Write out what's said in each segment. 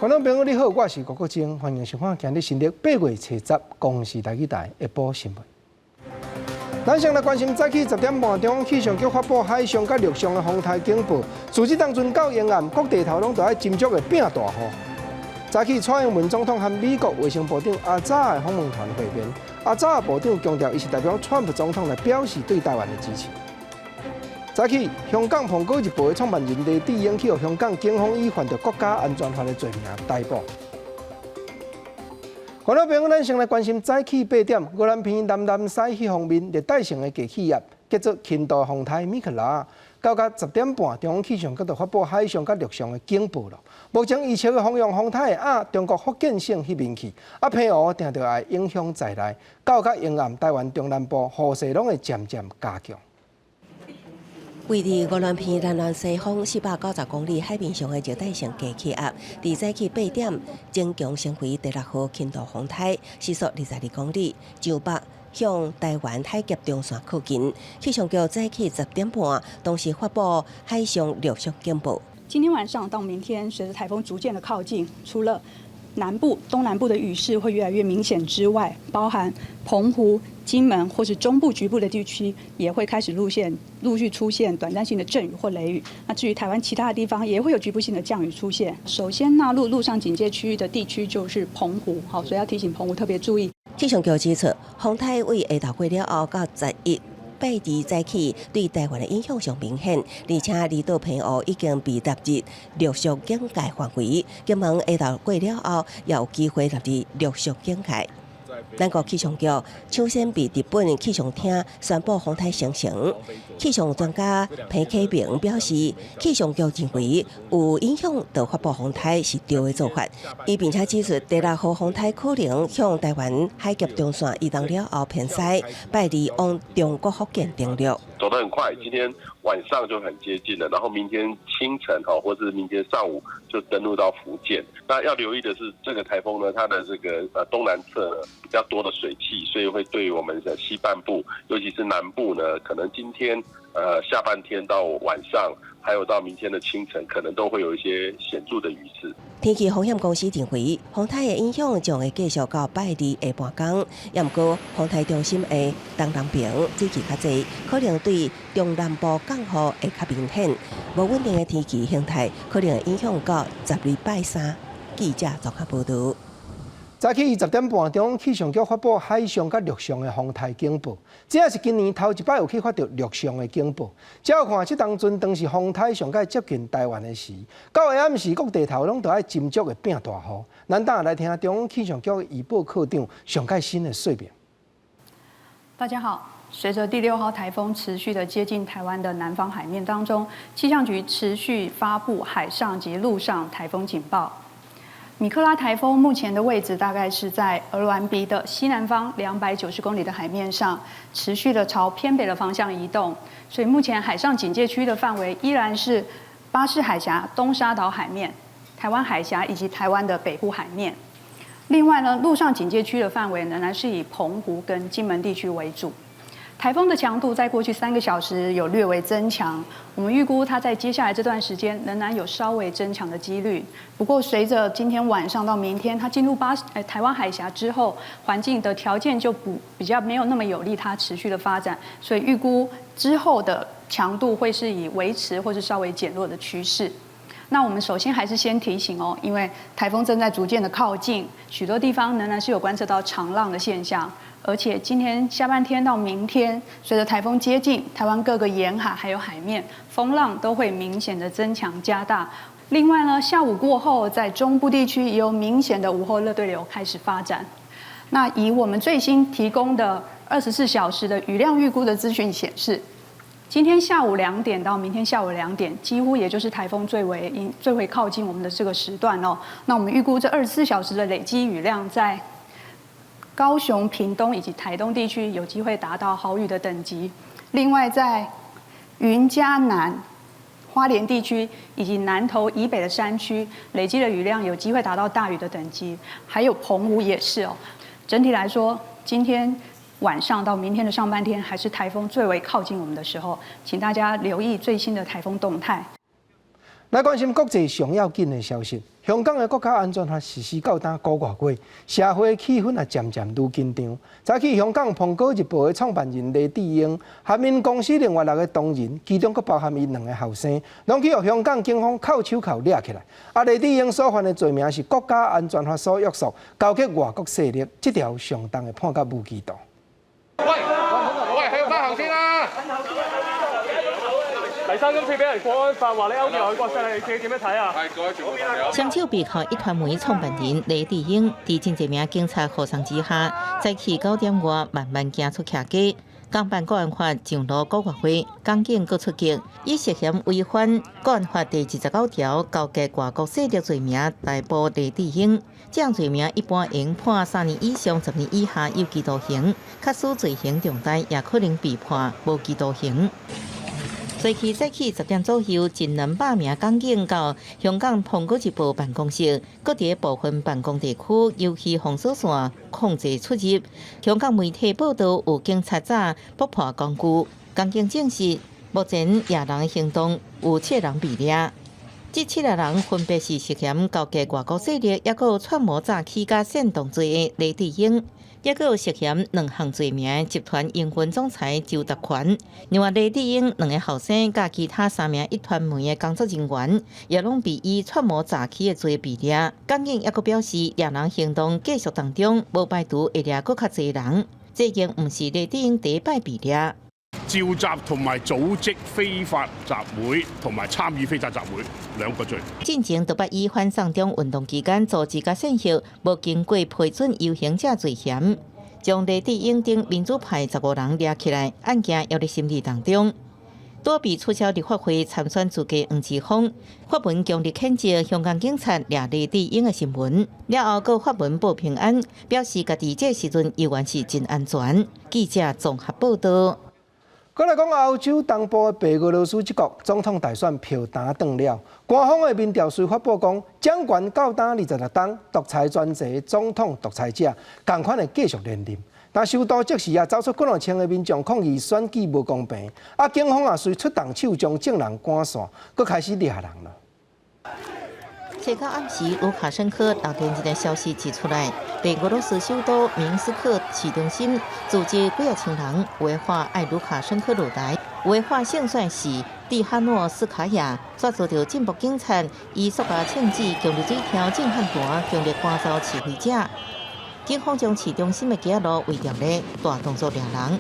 观众朋友你好，我是郭国正，欢迎收看今日新历8月初10公视台语台下晡新闻。咱先来关心早起10点半，中央气象局发布海上甲陆上的风台警报。自这当阵到沿岸各地头拢在斟酌的变大雨。早起蔡英文总统和美国卫生部长阿扎的访问团会面，阿扎部长强调，伊是代表川普总统来表示对台湾的支持。早起，香港澎湖日报的创办人李志英去予香港警方以犯着国家安全法的罪名逮捕。观众朋友，咱先来关心早起8点，越南片南南西去方面，热带性的低气压叫做轻度风台米克拉，到达10点半，中央气象局就发布海上甲陆上的警报了。目前预测的风向风台会中国福建省迄边去，偏雨定着会影响在内，到甲沿岸台湾中南部雨势拢会渐渐加强。位于越南片南南西方490公里海面上的热带性低气压，伫早起8点增强升为第6号轻度风台，时速22公里，上北向台湾海峡中线靠近。气象局早起10点半同时发布海上陆上警报。今天晚上到明天，随着台风逐渐的靠近，除了南部、东南部的雨势会越来越明显之外，包含澎湖、金门或是中部局部的地区，也会开始陆续出现短暂性的阵雨或雷雨。那至于台湾其他的地方，也会有局部性的降雨出现。首先纳入陆上警戒区域的地区就是澎湖，好，所以要提醒澎湖特别注意。气象局指出，风台为下昼过了后到11。8日早起对台湾的影响上明显，而且离岛偏雨已经被纳入陆续警戒范围。今晚下昼过了后，也有机会纳入陆续警戒。咱国气象局抢先被日本气象厅宣布风台生成。气象专家裴启明表示，气象局认为有影响就发布风台是对的做法。伊并且指出，第6号风台可能向台湾海峡中线移动了后偏西，8日往中国福建登陆。走得很快，今天晚上就很接近了，然后明天清晨或者是明天上午就登陆到福建。那要留意的是，这个台风呢，它的这个东南侧呢比较多的水汽，所以会对我们的西半部，尤其是南部呢，可能今天下半天到晚上，还有到明天的清晨，可能都会有一些显著的雨势。天气风险公司认为，风台的影响将会继续到8日下半天。也毋过，风台中心的东南边水汽较济，可能对中南部降雨会较明显。无稳定的天气形态可能会影响到10日拜3。记者综合报道。早起10点半，中央气象局发布海上甲陆上的风台警报，这也是今年头一摆有去发到陆上的警报。照看这当阵，当是风台上界接近台湾的时，到下暗时各地头拢都爱斟酌的变大雨。咱等下来听中央气象局预报科长上界新的说明。大家好。随着第6号台风持续的接近台湾的南方海面当中，气象局持续发布海上及陆上台风警报。米克拉台风目前的位置大概是在鹅銮鼻的西南方290公里的海面上，持续的朝偏北的方向移动。所以目前海上警戒区的范围依然是巴士海峡、东沙岛海面、台湾海峡以及台湾的北部海面。另外呢，陆上警戒区的范围仍然是以澎湖跟金门地区为主。台风的强度在过去3个小时有略微增强，我们预估它在接下来这段时间仍然有稍微增强的几率。不过，随着今天晚上到明天它进入台湾海峡之后，环境的条件就比较没有那么有利它持续的发展，所以预估之后的强度会是以维持或是稍微减弱的趋势。那我们首先还是先提醒哦，因为台风正在逐渐的靠近，许多地方仍然是有观测到长浪的现象。而且今天下半天到明天，随着台风接近，台湾各个沿海还有海面风浪都会明显的增强加大。另外呢，下午过后，在中部地区也有明显的午后热对流开始发展。那以我们最新提供的24小时的雨量预估的资讯显示，今天下午2点到明天下午2点，几乎也就是台风最为靠近我们的这个时段哦。那我们预估这24小时的累积雨量在高雄、屏东以及台东地区有机会达到豪雨的等级。另外，在云嘉南、花莲地区以及南投以北的山区，累积的雨量有机会达到大雨的等级。还有澎湖也是哦。整体来说，今天晚上到明天的上半天，还是台风最为靠近我们的时候，请大家留意最新的台风动态。来关心国际上要紧的消息。香港的国家安全法实施到今个月过，社会气氛也渐渐愈紧张。早起香港《苹果日报》的创办人黎智英，含因公司另外6个同仁，其中佫包含伊2个后生，拢去互香港警方扣手铐抓起来。黎智英所犯的罪名是国家安全法所约束，勾结外国势力，这条相当的判到无期徒。喂，喺度翻行先啦！黎生今次俾人國安法話你勾結外國勢力，你點樣睇啊？雙手被銬一團媒創辦人黎智英，在真濟名警察護送之下，早起9點外慢慢行出徛街。港辦國安法上路9月會，港警閣出擊，以涉嫌違反國安法第29條勾結外國勢力罪名逮捕黎智英。這項罪名一般應判3年以上10年以下有期徒刑，假使罪行重大，也可能被判無期徒刑。早起10點左右，近200名港警到香港《蘋果日報》辦公室，各地部分辦公地區尤其封鎖線控制出入。香港媒體報道有警察早捕獲工具，港警證實目前野人行動有7人被抓。這7個人分別是涉嫌勾結外國勢力，也有串謀詐欺加煽動罪的黎智英。也有涉嫌2項罪名，集團營運總裁周達權。另外，黎智英2個後生加其他3名一團媒的工作人員，也攏被以串謀詐欺的罪被抓。港警也閣表示，野人行動繼續當中，無排除會抓閣較濟人。這已經唔是黎智英第一擺被抓。召集同埋組織非法集會同埋參與非法集會2個罪。進前都不以反送中運動期間組織甲煽惑無經過批准遊行者罪嫌，將黎智英等民主派15人抓起來，案件還在審理當中。躲避取消立法會參選資格黃之鋒發文強烈譴責香港警察抓黎智英的新聞，了後閣發文報平安，表示家己這時陣依然是真安全。記者綜合報道。再來講歐洲東部的白俄羅斯這國總統大選票單轉了，官方的民調隨發布講，掌權到今26冬，獨裁專制總統獨裁者同款的繼續連任。但首都即時走出幾兩千的民眾抗議選舉無公平，警方也隨出動手將證人趕散，佫開始抓人了。最到暗時，盧卡申科老電日的消息指出來，白俄羅斯首都明斯克市中心組織幾個千人違法愛盧卡申科落台，違法勝選是蒂哈諾斯卡亞抓住到進步警察以塑膠槍支強力水條震撼彈強烈趕走示威者。警方將市中心的街路圍掉咧，大動作抓人。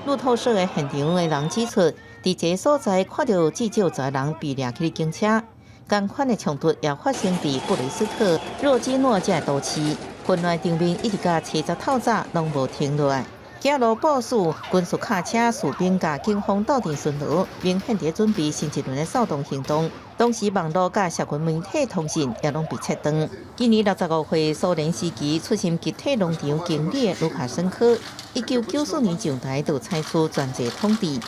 路透社的現場的人指出，在這所在看到至少10人被抓去警車。同款的衝突也發生在布雷斯特、若基諾這都市，混亂場面一直到70透早攏無停落來。街路部署軍事卡車、士兵甲警方鬥陣巡邏，明顯在準備新一輪的掃動行動。當時網絡甲社群媒體通訊也攏被切斷。今年65歲蘇聯時期出身集體農場經理的盧卡申科，1994年上台就採取專制統治。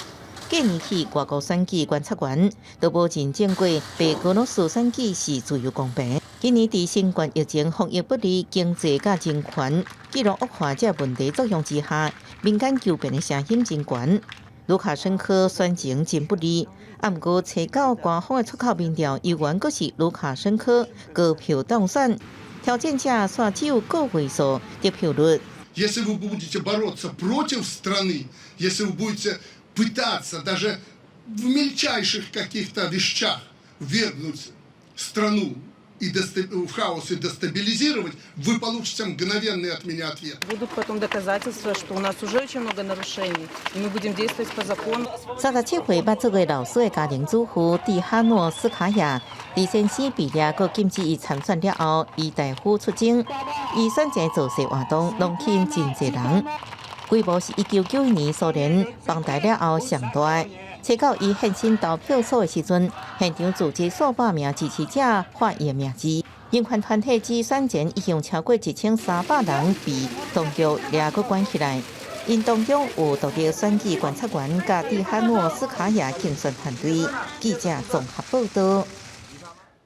過年起，外國選舉觀察員都無認證過白俄羅斯選舉是自由公平。今年在新冠疫情防疫不利、經濟甲人權紀錄惡化這問題作用之下，民間求變的聲音真懸。盧卡申科選情真不利，不過查到官方的出口民調，依然閣是盧卡申科高票當選，挑戰者煞只有個位數得票率。Если вы будете бороться против страны, если вы будете пытаться даже в мельчайших каких-то вещах ввергнуть страну и в хаос и дестабилизировать, вы получите мгновенный от меня ответ. Будут потом доказательства, что у нас уже очень много нарушений, и мы будем действовать по закону. 37歲8歲老師的家庭主婦蒂哈諾斯卡亞，李先生被抓，佮禁止伊參選了後，伊大夫出征，伊選擇造勢活動，攏吸引真濟人。規模是1991年蘇聯崩台了後上大。查到伊現身投票所的時陣，現場組織數百名支持者發伊的名字。人權團體指選前已經超過1300人被當局抓個關起來，因當中有獨立選舉觀察員甲蒂哈諾斯卡亞競選團隊。記者綜合報道。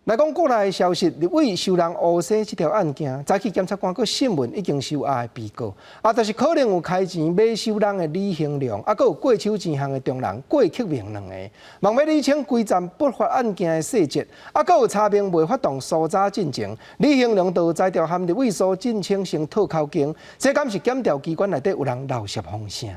来讲国内的消息，立委受人诬洗这条案件，早起检察官个审问已经收押的被告，就是可能有开钱买收人的李兴良，还有过手钱行的中人郭克明两个，望要厘清规站不法案件的细节，还有查明未发动搜查进程。李兴良就在调含立委所进清成套口径，这敢是检调机关内底有人闹涉风声。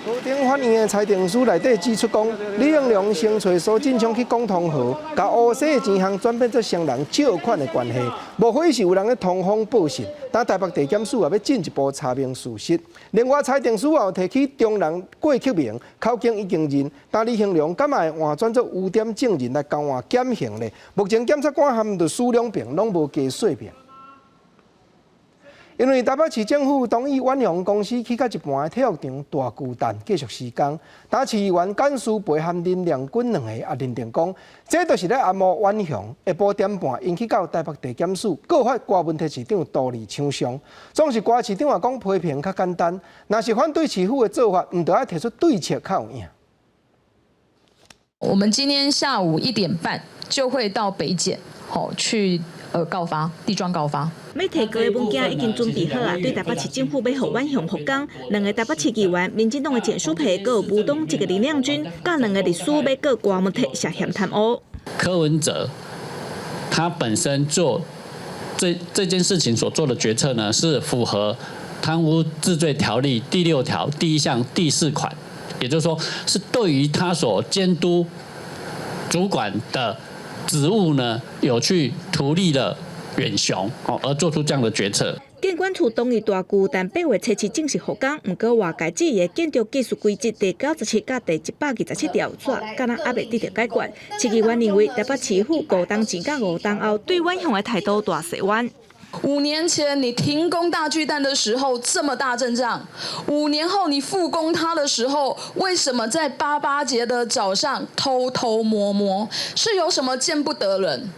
高等法院的裁定书内底指出讲，李兴良先找苏进昌去讲通好，把乌洗的钱项转变做商人借款的关系，无非是有人咧通风报信。但台北地检署也要进一步查明事实。另外，裁定书后提起中人郭克明口径已经认，但李兴良敢会换转做污点证人来交换减刑呢？目前检察官含律师两边拢无加说明。因为台北市政府同意远洋公司起到一半的体育场大巨蛋继续施工，但市议员简书培和林良君两个也认定讲，这就是咧暗幕远洋。下晡点半引起到台北地检署告发瓜文体市长杜立抢伤，总是瓜市长也讲批评较简单，若是反对市府的做法，唔得要提出对策较有影。我们今天下午1点半就会到北检，去告发地状告发。要提告的物件已经准备好啊！对台北市政府要互远向复工，两个台北市议员、民进党的简书培，还有吴东一个林亮君，甲两个律师要告瓜文体涉嫌贪污。柯文哲他本身做这件事情所做的决策呢，是符合贪污治罪条例第6条第1项第4款，也就是说，是对于他所监督主管的职务呢，有去图利了远雄，而做出这样的决策。建管处同意大巨蛋8月初7正式复工，不过外界质疑建筑技术规则第97甲第127条煞，敢若还未得到解决。市议员认为台北市府5档前甲5档后对远雄的态度大洗弯。5年前你停工大巨蛋的时候这么大阵仗，5年后你复工它的时候，为什么在88节的早上偷偷摸摸？是有什么见不得人？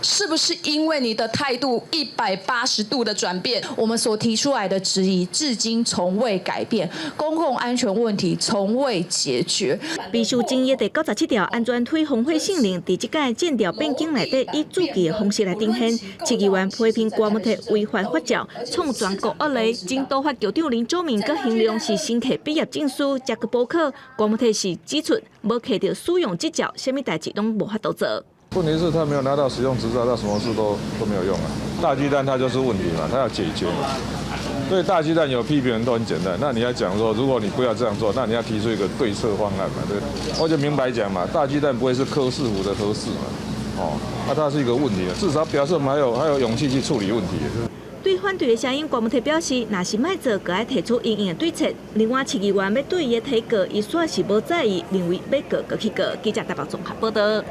是不是因为你的态度180度的转变？我们所提出来的质疑至今从未改变，公共安全问题从未解决。被诉争议第97条安全推风火性令，伫即届建调变更内底以注记的方式来呈现。市议员批评瓜文体违法发照，创全国恶例。经督法局长林祖明佮形容是新客毕业证书，才去补考。瓜文体是指出无摕到使用执照，什么代志拢无法度做。问题是，他没有拿到使用执照，他什么事都没有用啊。大巨蛋它就是问题嘛，他要解决嘛。对大巨蛋有批评人都很简单，那你要讲说，如果你不要这样做，那你要提出一个对策方案嘛，对。我就明白讲嘛，大巨蛋不会是柯市府的合适嘛，那它是一个问题，至少表示我们还有勇气去处理问题。对反对的声音，郭文体表示，若是卖做，就要提出应的对策。另外，市议员要对伊的提告，伊说是无在意，认为要告就去告。记者台北综合报道。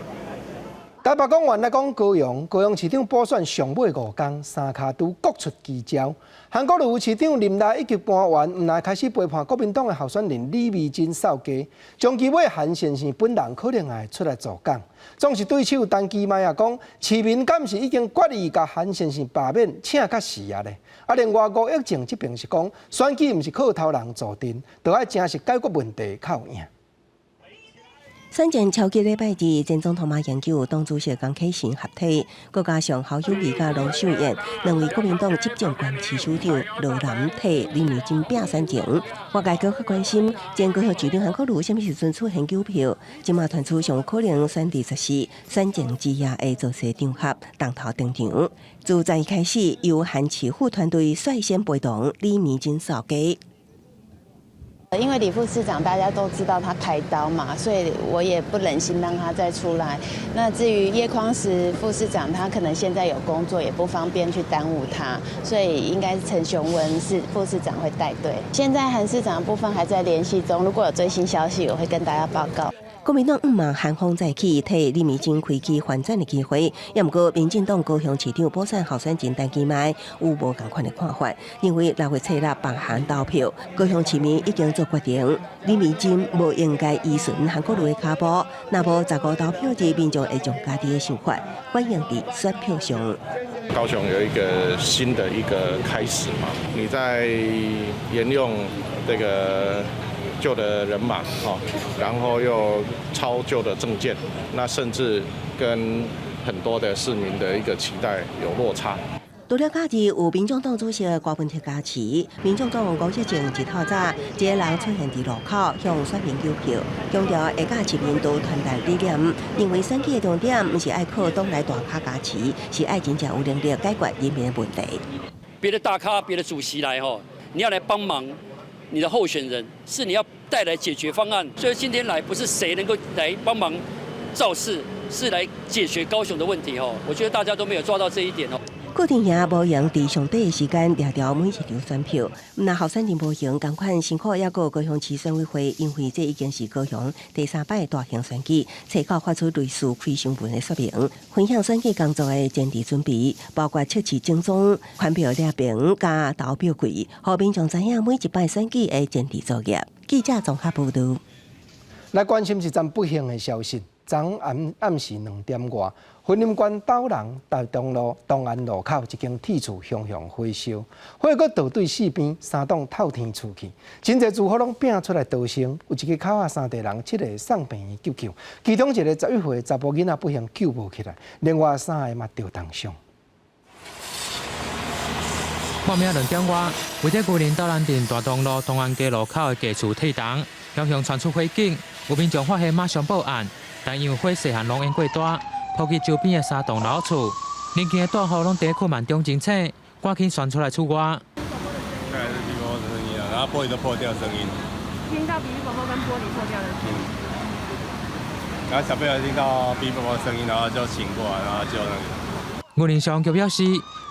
台北公园来讲高雄市长补选上尾5天，3卡都各出奇招。韩国瑜市长林内以及官员唔来开始陪伴国民党的候选人李美珍扫街，将其尾韩先生本人可能会出来助讲。总是对手陈其迈也讲，市民敢是已经决意甲韩先生罢免，请较时啊咧。另外吴益政这边是讲，选举唔是靠头人坐镇，就要正式解决问题较有影。选前超级礼拜2，前总统马英九党主席江启臣合体，再加上侯友宜甲卢秀燕两位国民党执政县市首长罗南替李美珍拼选情。外界更较关心前高雄市长韩国瑜什么时阵出现救票？今嘛传出上有可能选第14选前之夜的造势场合当头登场。自昨日开始，由韩市府团队率先陪同李美珍扫街。因为李副市长大家都知道他开刀嘛，所以我也不忍心让他再出来。那至于叶匡时副市长，他可能现在有工作，也不方便去耽误他，所以应该是陈雄文副市长会带队。现在韩市长的部分还在联系中，如果有最新消息，我会跟大家报告。国民党望韩风再起，替李美珍开启反战的机会。也不过，民进党高雄市长补选候选人陈其迈有无同款的看法，认为6月7日放韩投票，高雄市民已经做决定，李美珍无应该依循韩国瑜的脚步。若无15投票日，民众会将家己的想法反映在选票上。高雄有一个新的一个开始嘛，你在沿用这个旧的人马然后又超旧的证件，那甚至跟很多的市民的一个期待有落差。除了假日有民众党主席郭文铁加持，民众党5日前一透早，一个人出现伫路口向选民求票，强调会甲市民都团结理念，认为选举的重点不是爱靠党内大咖加持，是爱真正有能力解决人民的问题。别的大咖、别的主席来你要来帮忙你的候选人，是你要带来解决方案。所以今天来不是谁能够来帮忙造势，是来解决高雄的问题我觉得大家都没有抓到这一点固定赢无赢，伫上短的时间掠到每一张选票。那候选人无赢，同款辛苦也有高雄市选委会，因为这已经是高雄第3摆大型选举，册稿发出类似开箱文的说明，分享选举工作的前提准备，包括测试精总、款票列平加投票柜，互民众知影每一摆选举的前提作业。记者综合报道。来关心一阵不幸的消息。昨暗时2点外，云林县斗人大东路东安路口一间铁厝熊熊火烧，火阁倒对四边3栋透天厝去，真侪住户拢拼出来逃生，有一个口仔3地人7个送病院急救，其中一个11岁查甫囡仔不幸救无起来，另外3个嘛着重伤。半暝2点外，位在云林斗人镇大东路东安街路口的家厝铁档，熊熊传出火警，有民众发现马上报案。但因为火势和浓烟过大，波及周边的3栋老厝，邻近的大户拢伫困难中侦测，赶紧传出来出外。刚才是哔哔的声音然后玻璃都破掉的声音。听到哔哔啵啵跟玻璃破掉的声音。然后小朋友听到哔哔啵啵的声音，然后就醒过来，然后就那个。云林消防局表示，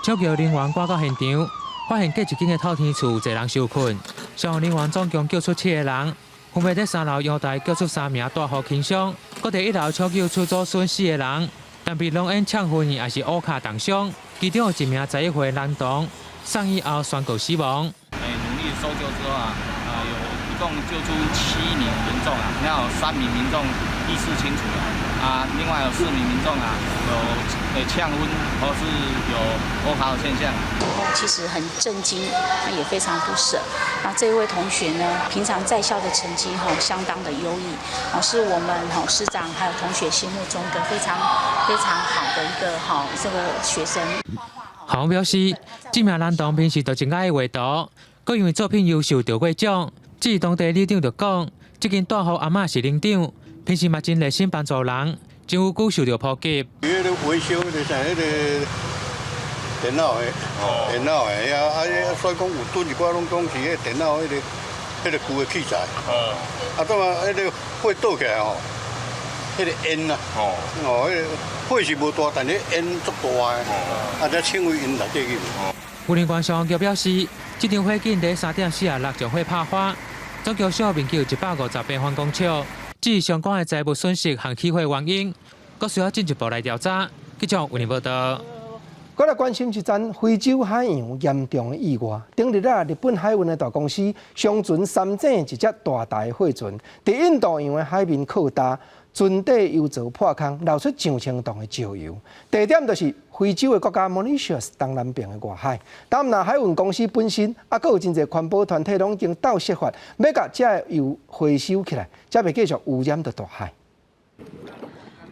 抢救人员赶到现场，发现隔一间的透天厝有1人受困，消防人员总共救出7个人。分别在3楼阳台救出3名大户轻伤，搁伫1楼抢救出左损4个人，但被浓烟呛昏也是乌卡重伤，其中有1名11岁男童送医后宣告死亡。努力搜救之后有一共救出7名民众那有3名民众意识清楚另外有4名民众有呛昏或是有欧卡的现象。其实很震惊，也非常不舍。那这位同学呢，平常在校的成绩相当的优异，是我们师长还有同学心目中一个非常好的一个这个学生。校方表示，这名男童平时就真爱画图，佮因为作品优秀得过奖。至于当地里长就讲，这间大户阿嬷是领长，平时嘛真热心帮助人，真有久受到波及。迄个维修就是迄个电脑的，所以讲有吨一寡拢讲是迄电脑迄个旧的器材。当然迄个火倒起来迄个烟迄个火是无大，但是烟足大的，才称为因内底去。云林县消防局表示，这场火警在3点46将火拍发，总共消灭救150平方公尺。至于相关的财物损失和起火原因，阁需要进一步来调查。记者云林报道。我来关心一阵非洲海洋严重的意外。顶日日本海运的大公司商船3井一只大台货船，伫印度洋的海面靠搭，船底油槽破空，流出上千吨的石油。地点就是非洲的国家 Mauritius 东南边的外海。但那海运公司本身，阁有真侪环保团体拢已经斗设法，要甲这油回收起来，才袂继续污染到大海。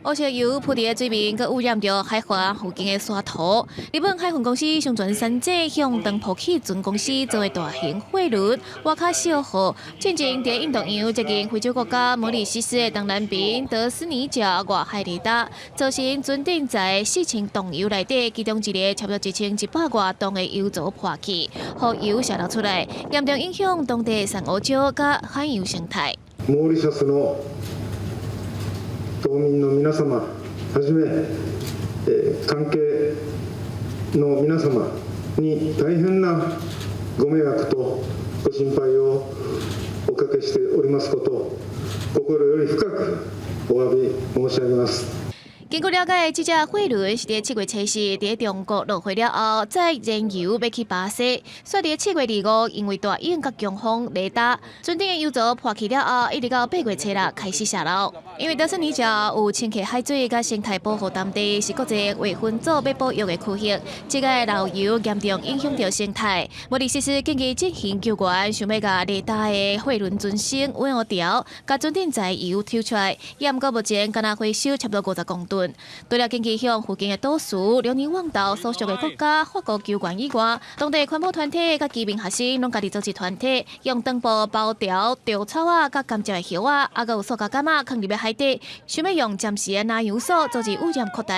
乌石油铺伫个水面，佮污染着海岸附近的沙土。日本海运公司商船3井向东坡起船公司作为大型货轮挖卡小号，进前伫印度洋接近非洲国家摩里西斯的东南边德斯尼角外海里达，造成船顶载4000吨油内底，其中一个差不多1100多吨的油槽破去，互油泄漏出来，严重影响当地珊瑚礁佮海洋生态。島民の皆様はじめ、関係の皆様に大変なご迷惑とご心配をおかけしておりますこと、心より深くお詫び申し上げます。经过了解，这只货轮是伫7月7日伫中国落货了后，载燃油要去巴西，煞伫7月25因为大雨甲强风雷打，船顶的油槽破去了后，一直到8月7日开始下漏。因为德森尼礁有清溪海水甲生态保护淡地，是国际维分组要保育的区域，这个漏油严重影响到生态。摩里西斯紧急进行救援，想要甲雷打的货轮船身稳好调，甲船顶载油抽出来，也毋过目前敢若回收差不多50公吨。除了紧急向附近的岛屿、辽宁网岛所属的国家、法国救援以外，当地环保团体甲居民学生拢家己组织团体，用长布包条稻草啊、甲甘蔗的叶啊，还有塑胶杆啊，放入海底，想要用暂时的拿油所阻止污染扩大。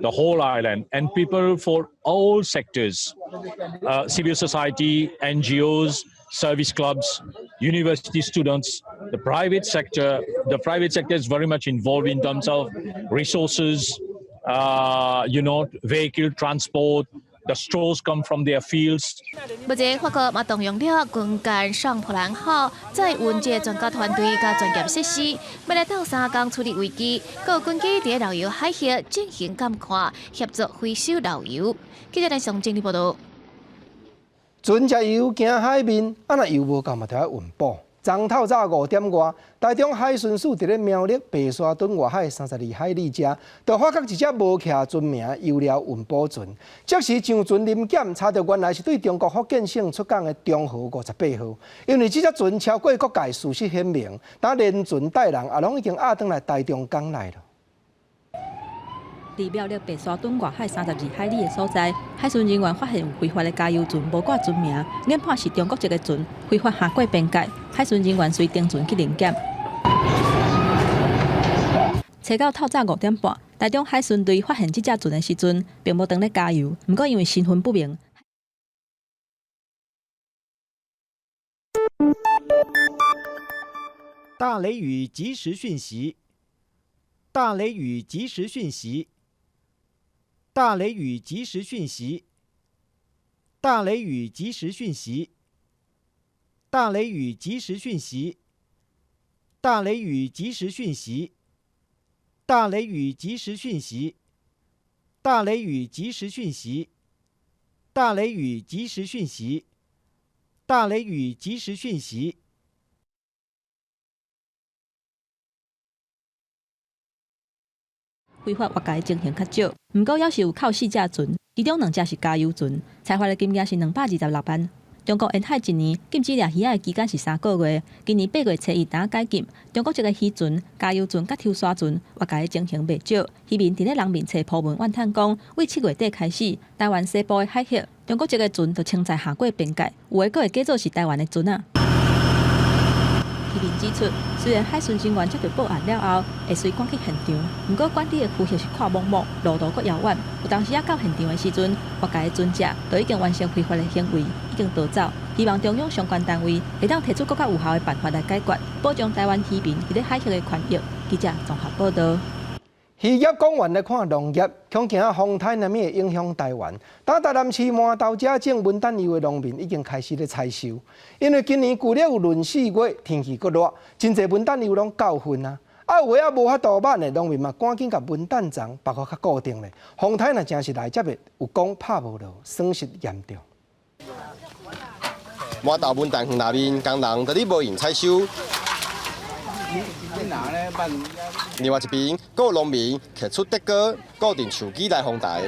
The whole island and people for all sectors, civil society, NGOs, service clubs, university students, the private sector. The private sector is very much involved in terms of resources, vehicle transport. The straws come from their fields. 目前法国嘛动用了军舰上普兰号，载运这专家团队甲专业设施，要来斗3天处理危机，各军机伫漏油海域进行监看，协助回收漏油。记者来上整理报道。船只油行海面，若油无够嘛，就要运补。昨透早5点外，台中海巡署伫咧苗栗白沙屯外海32海里遮，就发觉一只无徛船名油料运补船。即时上船临检，查到原来是对中国福建省出港的中号58号。因为这只船超过国界，事实显明，但连船带人也拢已经押转来台中港内了。伫苗栗白沙屯外海32海里的所在，海巡人员发现有非法的加油船无挂船名，研判是中国籍的船非法下过边界，海巡人员随登船去临检。找到透早5点半，台中海巡队发现这只船的时阵，并无当咧加油，不过因为身份不明。大雷雨即时讯息，大雷雨即时讯息。大雷雨即时讯息，大雷雨即时讯息，大雷雨即时讯息，大雷雨即时讯息，大雷雨即时讯息，大雷雨即时讯息，大雷雨即时讯息，大雷雨即时讯息。非法挖界情形较少，不过也是有靠4只船，其中2只是加油船，采发的金额是226万。中国沿海一年禁止掠鱼仔的期间是3个月，今年8月7日打解禁。中国籍的渔船、加油船、甲抽沙船挖界的情形袂少，渔民伫咧人面册铺文怨叹讲，为7月底开始，台湾西部的海域，中国籍的船就清载下过边界，有的佫会假做是台湾的船啊。渔民指出，虽然海巡人员接到报案了后，会随赶去现场，不过管理的区域是看茫茫，路途佫遥远。有当时到现场的时阵，挖界的船只就已经完成非法的行为，已经逃走。希望中央相关单位会当提出更加有效的办法来解决，保障台湾渔民伫咧海域的权益。记者综合报道。渔业讲完来看农业，恐惊风台南面影响台湾。当台南市麻豆遮种文旦油的农民已经开始咧采收，因为今年旧历有闰4月天气搁热，真侪文旦油拢到份啊。有的无法度挽的农民嘛，赶紧甲文旦丛绑好较固定咧。风台若真是来接的，有讲拍无落，损失严重。麻豆文旦园内面工人在咧无闲采收。另外一边，阁有农民摕出竹篙，固定树枝来防台。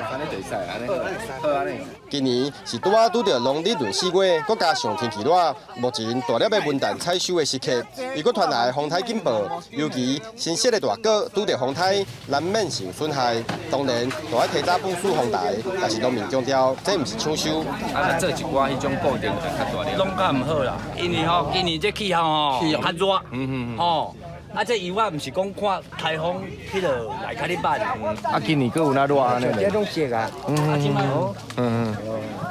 今年是拄到农历闰4月，阁加上天气热，目前大粒的文旦采收的时刻，伊阁传来风台警报，尤其新鲜的大果拄到风台，难免受损害。当然，就要提早部署防台，但是农民强调，这毋是抢收。做一寡迄种固定的较大粒。拢较毋好啦，因为今年这气候较热，这油啊，毋是讲看台风迄落来较哩捌。今年阁有哪热安尼咧？这种色啊，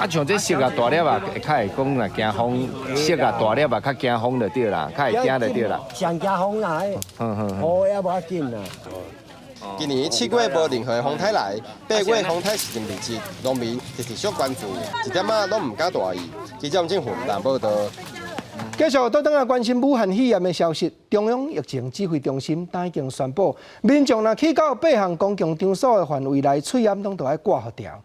像这色啊大粒啊，较会讲若惊风，色啊大粒啊，较惊风就对啦，较会惊就对啦。上惊风啦，雨也无要紧啦。今年7月无任何的风台来，8月风台时阵未至，农民是持续关注，一点仔拢唔敢大意。记者郑宏南报道。继续倒转来关心武汉肺炎的消息，中央疫情指挥中心已经宣布，民众若去到8项公共场所的范围内，喙炎拢都要挂号条。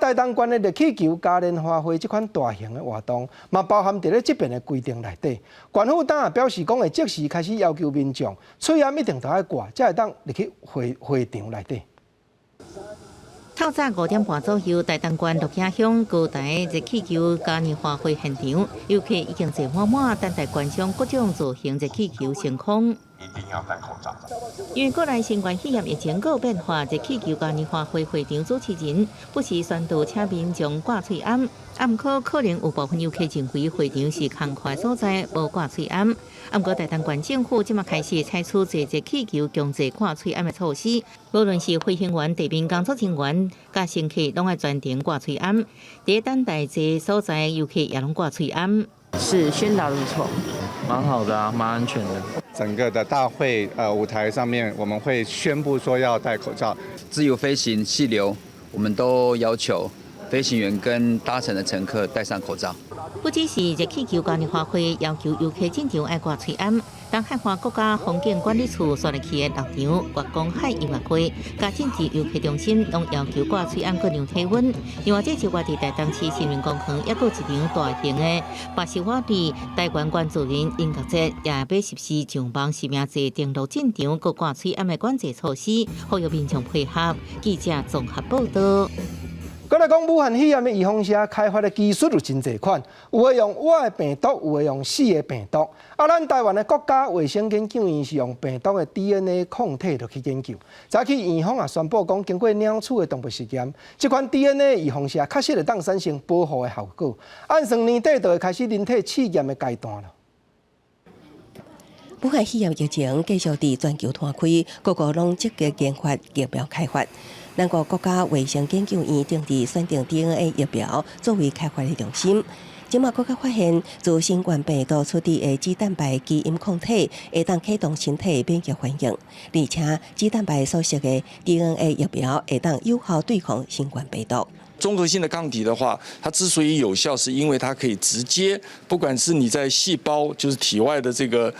台东县的热气球、嘉年华会这款大型的活动，嘛包含在这边的规定内底。县府当也表示讲，会即时开始要求民众喙炎一定都要挂，才会当入去会场内底。透早5点半左右，台东县鹿野乡高台热气球嘉年华会现场，游客已经坐满满，等待观赏各种造型热气球升空。一定要戴口罩。因为国内新冠肺炎疫情有变化，热气球嘉年华会会场主持人不时宣导请民众挂喙罨，不过可能有部分游客认为会场是空旷所在，无挂喙罨。不过台东县政府即马开始采取坐热气球强制挂喙罨的措施，无论是飞行员、地面工作人员、甲乘客，拢要全程挂喙罨。在等待坐所在，游客也拢挂喙罨。是宣导如错，蛮好的啊，蛮安全的。整个的大会舞台上面，我们会宣布说要戴口罩。自由飞行、气流，我们都要求飞行员跟搭乘的乘客戴上口罩。不只是热气球嘉年华会要求游客进场爱挂喙罨，东海岸国家风景管理处所在区的6场月光海音乐会、加政治游客中心，拢要求挂喙罨，各量体温。另外，这是我伫台东市新民公园，也有一场大型的80瓦里台湾关注人音乐节，也要实施上网实名制登录进场，各挂喙罨的管制措施，呼吁民众配合。记者综合报道。再来讲，武汉肺炎的预防下开发的技术有真侪款，有的用活的病毒，有的用死的病毒。咱台湾的国家卫生研究院是用病毒的 DNA 抗体去研究。早起院方也宣布讲，经过鸟鼠的动物实验，这款 DNA 预防下确实会当产生保护的效果。按算年底就会开始人体试验的阶段了。武汉肺炎疫情继续伫全球摊开，各国拢积极研发疫苗开发。咱国国家卫生研究院定期选定 DNA 疫苗作为开发的重心。今麦国家发现，自新冠病毒出地的G蛋白基因抗体会当启动身体免疫反应，而且G蛋白所设的 DNA 疫苗会当有效对抗新冠病毒。综合性的抗体的话，它之所以有效，是因为它可以直接，不管是你在细胞，就是体外的这个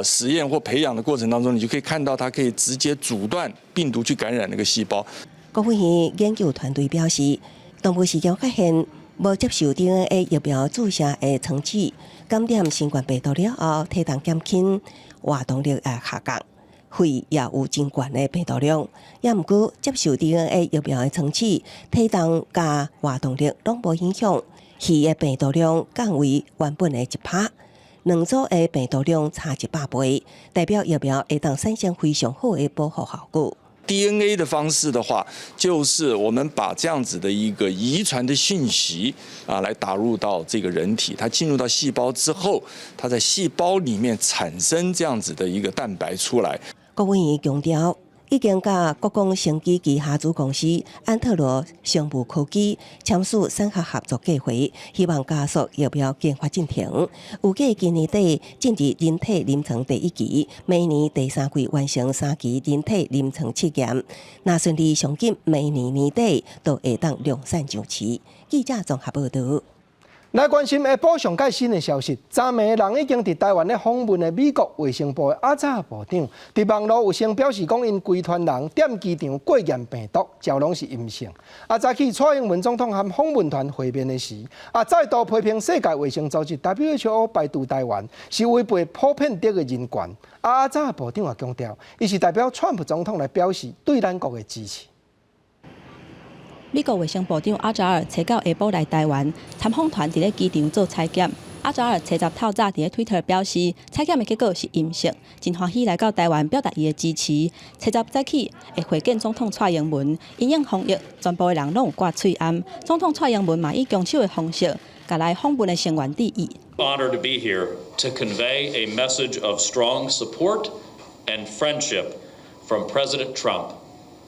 实验或培养的过程当中，你就可以看到它可以直接阻断病毒去感染那个细胞。国务院研究团队表示，动物实验发现，无接受 DNA 疫苗注射的层次感染新冠病毒了后，体重减轻，活动力也下降。肺也有真悬的病毒量，也毋过接受 DNA 疫苗的层次，体重加活动力拢无影响。肺的病毒量降为原本的1%，两组的病毒量差100倍，代表疫苗会当产生非常好的保护效果。DNA 的方式的话，就是我们把这样子的一个遗传的讯息来打入到这个人体，它进入到细胞之后，它在细胞里面产生这样子的一个蛋白出来。国务院强调，已经甲国光生技旗下子公司安特罗生物科技签署3项合作计划，希望加速疫苗研发进程。预计今年底进入人体临床第1期，明年第3季完成3期人体临床试验。若顺利上紧，明年年底都会当量产上市。记者综合报道。来关心下晡上届新的消息，昨暝人已经伫台湾咧访问的美国卫生部的阿扎部长，伫网络有先表示讲，因规团人踮机场过验病毒，照拢是阴性。早起蔡英文总统和访问团会面的时，再度批评世界卫生组织 WHO 排除台湾是违背普遍德的人权。阿扎部长也强调，伊是代表川普总统来表示对咱国的支持。美国卫生部长阿扎尔找到下晡来台湾，参访团伫咧机场做采检。阿扎尔30透早伫咧 Twitter 表示，采检的结果是阴性，真欢喜来到台湾表达伊的支持。30早起会会见总统蔡英文，因应防疫，全部的人拢有挂喙罨。总统蔡英文嘛以强手的方式，甲来访问的成员致意。Honored to be here to convey a message of strong support and friendship from President Trump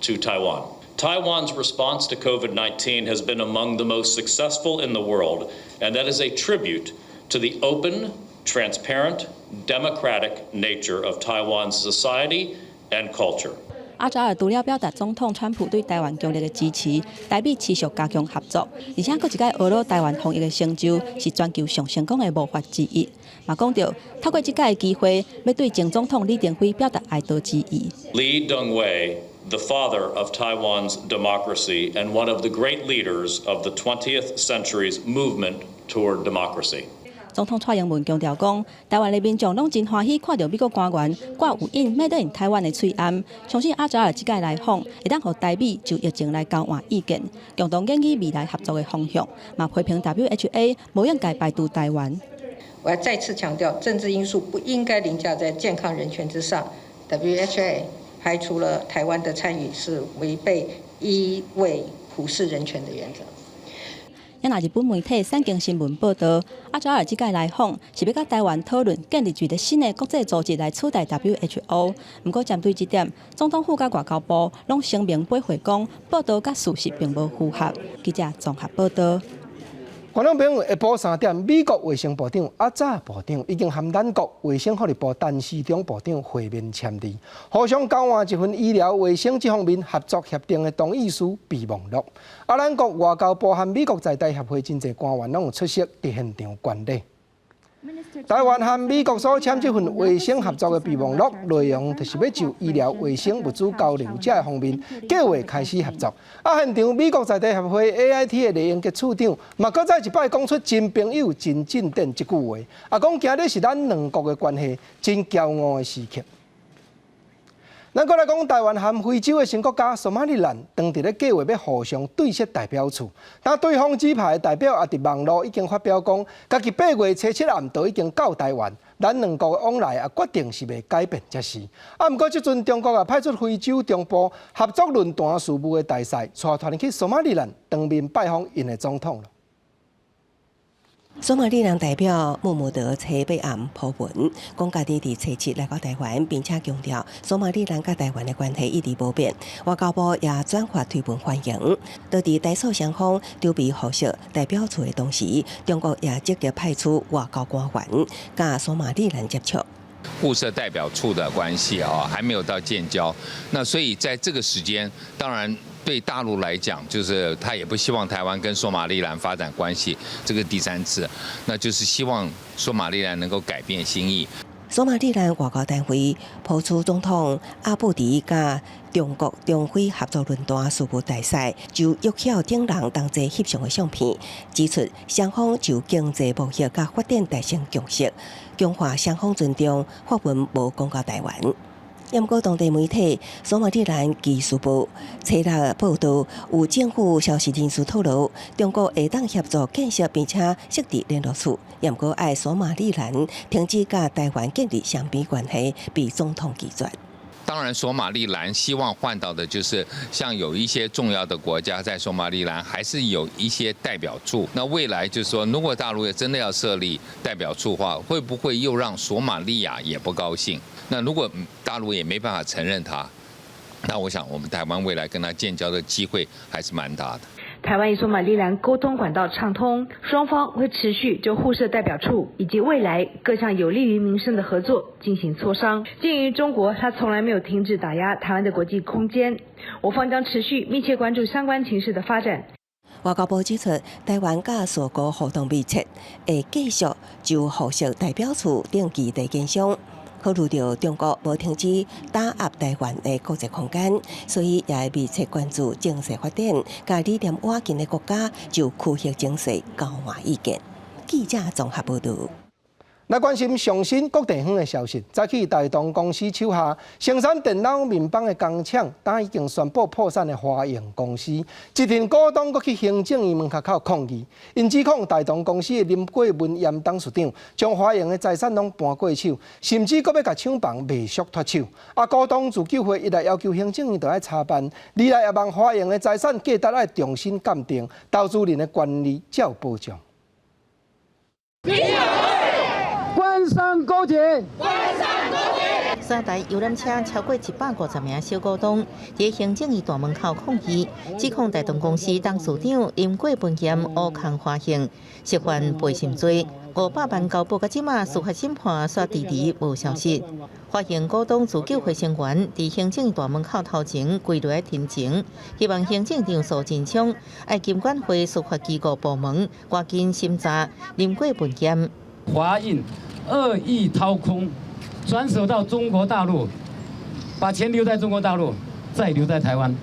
to Taiwan. Taiwan's response to COVID-19 has been among the most successful in the world, and that is a tribute to the open, transparent, democratic nature of Taiwan's society and culture. 阿扎尔除了表达总统川普对台湾强烈的支持，台美持续加强合作，而且佫一届俄罗台湾防疫的成就是全球上成功的模范之一。嘛讲到透过这届的机会，要对前总统李登辉表达哀悼之意。Lee Teng-hui, the father of Taiwan's democracy and one of the great leaders of the 20th century's movement toward democracy. 总统蔡英文强调讲，台湾的民众拢真欢喜看到美国官员挂有印 Made in 台湾的喙罨，相信阿扎尔这届来访会当互台美就疫情来交换意见，共同建议未来合作的方向，嘛批评 WHA 无应该排除台湾。我要再次强调，政治因素不应该凌驾在健康人权之上。WHA 排除了台湾的参与是违背一味普世人权的原则。也那日本媒体产经新闻报道，阿扎尔这届来访是要甲台湾讨论建立一个新的国际组织来取代 WHO。不过针对这点，总统府甲外交部拢声明驳回讲，报道甲事实并无符合。记者综合报道。观众朋友，下晡3点，美国卫生部长阿扎部长已经和咱国卫生福利部陈时中部长会面签字，互相交换一份医疗卫生这方面合作协定的同意书备忘录。咱国外交部和美国在台协会真侪官员拢有出席伫现场观礼。台湾和美国所签这份卫生合作的备忘录，内容就是要就医疗卫生物资交流这方面计划开始合作。现场美国在地协会 AIT 的李英杰处长，嘛搁再一摆讲出真朋友真进展这句话，讲今日是咱两国的关系真骄傲的时刻。咱过来讲，台湾和非洲的新国家索马利兰，当伫咧计划要互相对设代表处。但对方指派的代表也伫网络已经发表讲，家己8月初7暗都已经到台湾，咱两国的往来也决定是袂改变才是。不过即阵中国也派出非洲中部合作论坛事务的大使，带团去索马利兰当面拜访因的总统了。索马利兰代表穆穆德初八暗铺文，讲家己伫初7来到台湾，并且强调索马利兰甲台湾的关系一直无变。外交部也转发推文欢迎。到伫台索双方筹备互设代表处的同时，中国也积极派出外交官员，甲索马利兰接触。互设代表处的关系还没有到建交，那所以在这个时间，当然。对大陆来讲，就是他也不希望台湾跟索马利兰发展关系，这个第3次，那就是希望索马利兰能够改变心意。索马利兰外交单位抛出总统阿布迪甲中国中非合作论坛事务大使就约巧顶人同齐翕相的相片，指出双方就经济贸易甲发展达成共识，强化双方尊重法文无讲到台湾。不过，当地媒体索马利兰技术部初6报道，有政府消息人士透露，中国会当协助建设并且设置联络处，不过爱索马利兰停止甲台湾建立双边关系，被总统拒绝。当然，索马利兰希望换到的就是像有一些重要的国家在索马利兰还是有一些代表处。那未来就是说，如果大陆真的要设立代表处的话，会不会又让索马利亚也不高兴？那如果大陆也没办法承认它，那我想我们台湾未来跟它建交的机会还是蛮大的。台湾与索马利兰沟通管道畅通，双方会持续就互设代表处以及未来各项有利于民生的合作进行磋商。鉴于中国它从来没有停止打压台湾的国际空间，我方将持续密切关注相关情势的发展。外交部指出，台湾甲所国互动密切，会继续就互设代表处定期地建商。考虑到中国无停止打压台湾的国际空间，所以也会密切关注经济发展，甲理念晚近的国家就区域情势交换意见。记者综合报道。来关心上新国地方的消息，早起台东公司手下生产电脑面板的工厂，但已经宣布破产的华盈公司，一群股东阁去行政院门口抗议，因指控台东公司的林过文严董事长将华盈的财产拢搬过手，甚至阁要甲厂房卖俗脱手。股东自救会一来要求行政院要查办，二来也望华盈的财产价值要重新鉴定，投资人的权利才有保障。官商勾结， 3台游览车超过150名小股东伫行政院大门口抗议，指控台东公司董事长因过分嫌乌空花刑，涉犯背信罪。500万交保，到即马司法审判却迟迟无消息。发现股东自救会成员伫行政院大门口头前跪落来听情，希望行政长苏贞昌爱金管会司法机构部门赶紧审查，宁过分嫌。华印恶意掏空，转手到中国大陆，把钱留在中国大陆，再留在台湾，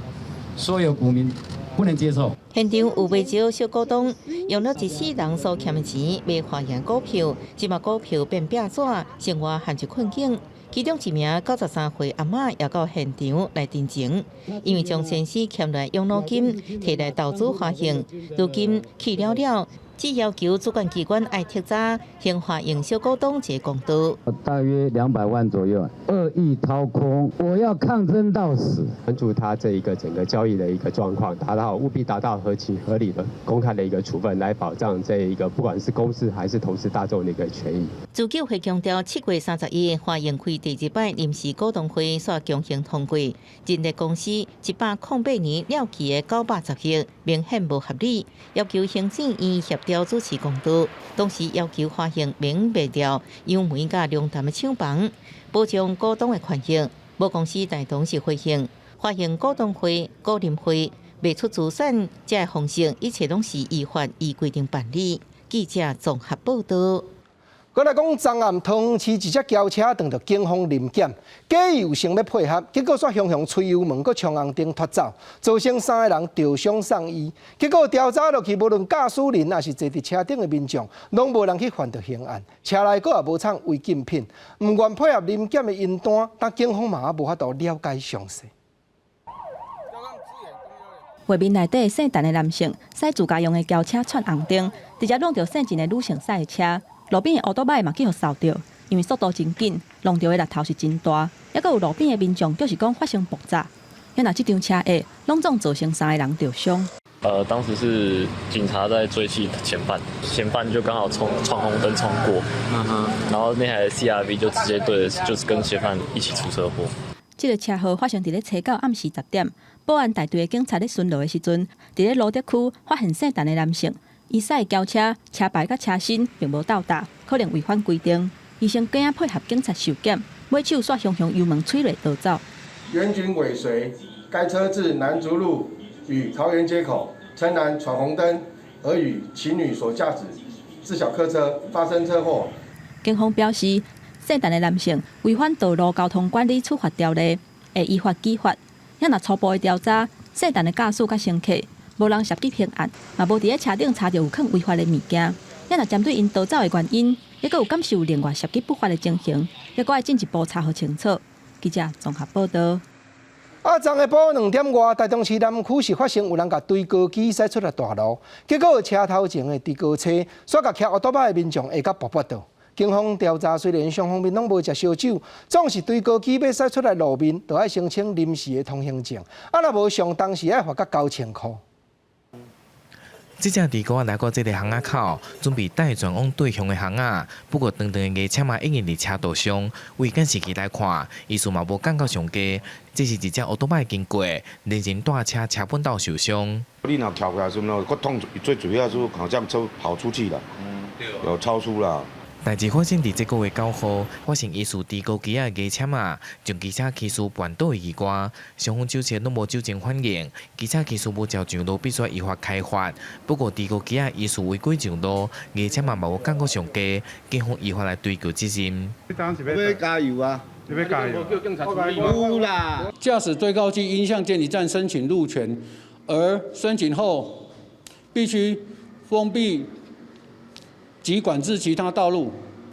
所有股民不能接受。现场有不少小股东用了14人所欠的钱买华研股票，即马股票变壁纸，生活陷入困境。其中一名93岁阿嬷也到现场来တင်情，因为将先生欠来养老金摕来投资花型，如今去了。只要求主管机关爱剔查刑法用小股东一个公道。大约200万左右，恶意掏空，我要抗争到死。关注他这一个整个交易的一个状况，务必达到合情合理的公开的一个处分，来保障这一个不管是公司还是投资大众的一个权益。自救会强调，7月31日花园开第2摆临时股东会所强行通过，人力公司108年了期的910亿，明显无合理，要求行政院协调主持公道，同时要求发行明白掉优美甲龙潭的厂房，保障股东的权益。无公司台东市回应，发行股东会、股林会卖出资产这个方式，一切拢是依法依规定办理。记者综合报道。过来讲，昨暗桃园市一只轿车撞到警方临检，假以有心要配合，结果却向吹油门，搁冲红灯脱走，造成3个人吊伤送医。结果调查落去，无论驾驶人还是坐伫车顶的民众，拢无人去犯到刑案，车内搁也无藏违禁品，唔愿配合临检的因单，但警方嘛也无法度了解详细。画面内底姓陈的男性驶自家用的轿车窜红灯，直接弄到姓陈的女性驶的车。路边的乌托邦嘛去互扫掉，因为速度真紧，弄到的力头是真大。还佫有路边的民众就是讲发生爆炸，原来这张车下拢总造成3个人受伤。当时是警察在追击嫌犯就刚好闯红灯冲过，然后那台 CRV 就直接就是跟嫌犯一起出车祸。这个车祸发生伫咧车到暗时10点，保安大队的警察咧巡逻的时阵，伫咧罗德区发现姓陈的男性。伊驶的轿车车牌甲车身并无斗搭，可能违反规定。医生更配合警察受检，尾手煞向油门催泪逃走。援警尾随该车至南竹路与桃园街口，称男闯红灯，而与其女所驾驶自小客车发生车祸。警方表示，姓陈的男性违反道路交通管理处罚条例，会依法依法。也若初步的调查，姓陈的驾驶甲乘客。无人涉及骗案，嘛无伫咧车顶查到有可能违法的物件。也若针对因逃走的原因，也佫有感受另外涉及不法的情形，也佫爱进一步查核清楚。记者综合报道。昨下晡2点外，台中市南区是发生有人甲追高机驶出来大路，结果车头前的追高车煞甲骑乌托邦的民众下甲爆爆到。警方调查虽然双方面拢无食烧酒，总是追高机要驶出来路面，就要申请临时的通行证，若无上当时要罚甲9000块。这只伫高来到这个巷仔口，准备带转往对向的巷仔，不过长长的夜车嘛已经伫车道上，为监视器来看，医师嘛无感觉上低，这是一只乌托邦经过，连人带车车本道受伤。你若跳过来时候，个痛最主要是好像车跑出去了，有超速了。代志发生伫这个月9号，发生疑似低高机仔的车嘛，将机车骑士绊倒意外，双方酒测拢无酒精反应，机车骑士无照上路，必须依法开罚。不过低高机仔疑似违规上路，夜车嘛无感觉上低，警方依法来追究责任。要加油啊！要加油！有啦！驾驶追高机应向监理站申请路权，而申请后必须封闭及管制其他道路。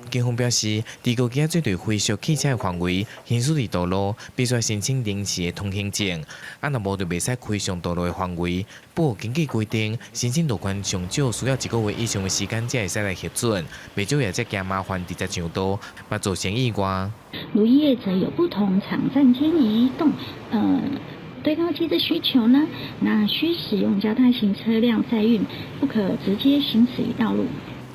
警方表示，低高机绝对非属汽车的范围，行驶伫道路必须申请临时的通行证，若无就袂使开上道路的范围。不过根据规定，申请路权上少需要1个月以上的时间才会使来核准，袂少也则惊麻烦直接上道，嘛造成意外。如业者有不同场站间移动，堆高机的需求呢，那需使用脚踏型车辆载运，不可直接行驶于道路。